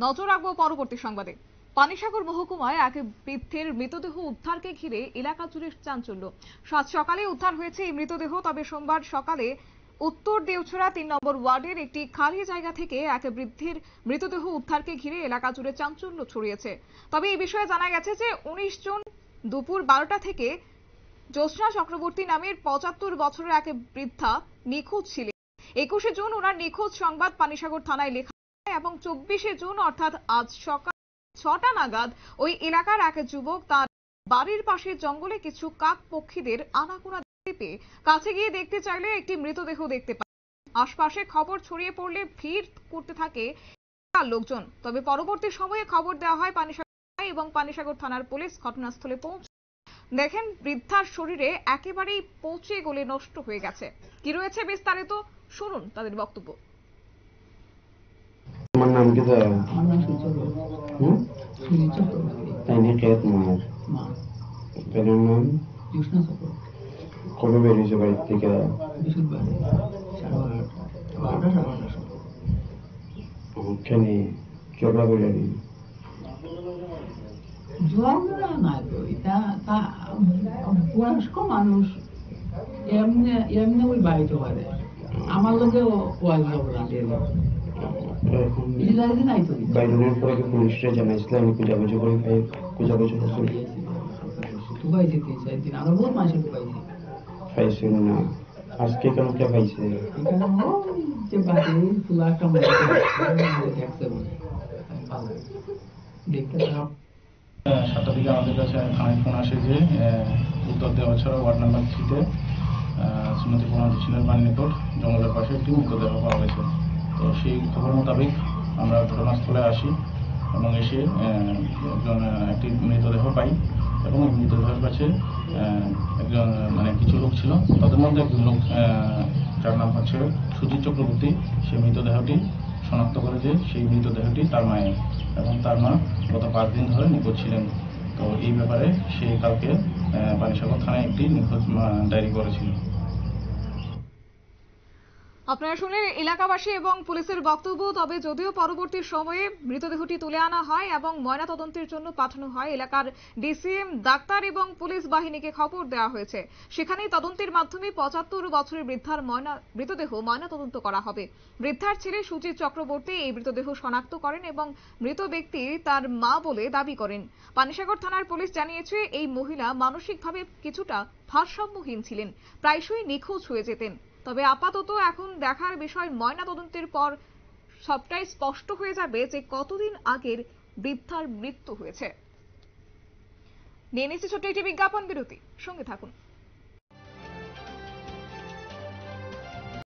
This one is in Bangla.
নজর রাখবো পরবর্তী সংবাদে। পানিসাগর মহকুমায় এক বৃদ্ধের মৃতদেহ উদ্ধারকে ঘিরে এলাকা জুড়ে চাঞ্চল্য। সাত সকালে উদ্ধার হয়েছে এই মৃতদেহ। তবে সোমবার সকালে উত্তর দেওছড়া ৩ নম্বর ওয়ার্ডের একটি খালি জায়গা থেকে এক বৃদ্ধের মৃতদেহ উদ্ধারকে ঘিরে এলাকা জুড়ে চাঞ্চল্য ছড়িয়েছে। তবে এই বিষয়ে জানা গেছে যে ১৯ জুন দুপুর ১২টা থেকে জ্যোৎস্না চক্রবর্তী নামের ৭৫ বছরের এক বৃদ্ধা নিখোঁজ ছিলেন। ২১শে জুন ওনার নিখোঁজ সংবাদ পানিসাগর থানায় লেখা হয় এবং ২৪শে জুন অর্থাৎ আজ সকাল ৬টা নাগাদ ওই এলাকার এক যুবক তার বাড়ির পাশে জঙ্গলে কিছু কাক পক্ষীদের আনাগোনা দেখতে পেয়ে কাছে গিয়ে দেখতে চাইলে একটি মৃতদেহ দেখতে পায়। আশপাশে খবর ছড়িয়ে পড়লে ভিড় করতে থাকে লোকজন। তবে পরবর্তী সময়ে খবর দেওয়া হয় পানিসাগর এবং পানিসাগর থানার পুলিশ ঘটনাস্থলে পৌঁছে দেখেন বৃদ্ধার শরীরে একেবারেই পচে গলে নষ্ট হয়ে গেছে। কি রয়েছে বিস্তারিত শুনুন তাদের বক্তব্য। আমার নাম কি স্যার? আমার নাম সুজিত চক্রবর্তী। তাই নাকি তোমার পেনের নাম? জ্যোৎস্না চক্রবর্তী। কবে বেরিয়েছে বাড়ির থেকে? বৃহস্পতিবার 12:30 সময়। ওখানে ঝগড়া করে নি? ঝগড়া না তো, এটা বয়স্ক মানুষ এমনি এমনি ওই বাড়িতে পারে। আমার লোকে ওয়াল ঝগড়া এখন নাই তো। বাইরের পরে কি পুলিশরা জানাইছিল? আমি খোঁজাখুঁজি করে খোঁজাখুঁজি করছি ঢুকাইছে ৩-৪ দিন, আরো বহুত মানুষের ঢুকাইছে। পাইছিল না। আজকে কেন কে পাইছে? এখানে ওই যে বাড়ি খোলা একটা দেখছে বলে দেখতে খারাপ। ৭টার দিকে আমাদের কাছে থানায় ফোন আসে যে উত্তর দেওয়াছড়া ওয়ার্ড নাম্বার 3-তে শ্রীমতী প্রণতি ছিলের বাড়ির নিকট জঙ্গলের পাশে একটি মৃতদেহ পাওয়া গেছে। তো সেই খবর মোতাবেক আমরা ঘটনাস্থলে আসি এবং এসে একটি মৃতদেহ পাই এবং এই মৃতদেহের কাছে একজন কিছু লোক ছিল। তাদের মধ্যে একজন লোক, যার নাম হচ্ছে সুজিত চক্রবর্তী, সেই মৃতদেহটি শনাক্ত করে যে সেই মৃতদেহটি তার মায়ের এবং তার মা গত 5 দিন ধরে নিখোঁজ ছিলেন। তো এই ব্যাপারে সে কালকে পানিসাগর থানায় একটি নিখোঁজ ডায়েরি করেছিল। আপনারা শুনলেন এলাকাবাসী এবং পুলিশের বক্তব্য। তবে যদিও পরবর্তী সময়ে মৃতদেহটি তুলে আনা হয় এবং ময়নাতদন্তের জন্য পাঠানো হয়, এলাকার ডিসিএম, ডাক্তার এবং পুলিশ বাহিনীকে খবর দেওয়া হয়েছে। সেখানেই তদন্তের মাধ্যমে ৭৫ বছরের বৃদ্ধার মৃতদেহ ময়নাতদন্ত করা হবে। বৃদ্ধার ছেলে সুজিত চক্রবর্তী এই মৃতদেহ শনাক্ত করেন এবং মৃত ব্যক্তি তার মা বলে দাবি করেন। পানিসাগর থানার পুলিশ জানিয়েছে এই মহিলা মানসিকভাবে কিছুটা ভারসাম্যহীন ছিলেন, প্রায়শই নিখোঁজ হয়ে যেতেন। তবে আপাতত এখন দেখার বিষয়, ময়নাতদন্তের পর সবটাই স্পষ্ট হয়ে যাবে যে কতদিন আগের বৃদ্ধার মৃত্যু হয়েছে। নিয়ে নিচ্ছি ছোট্ট একটি বিজ্ঞাপন বিরতি, সঙ্গে থাকুন।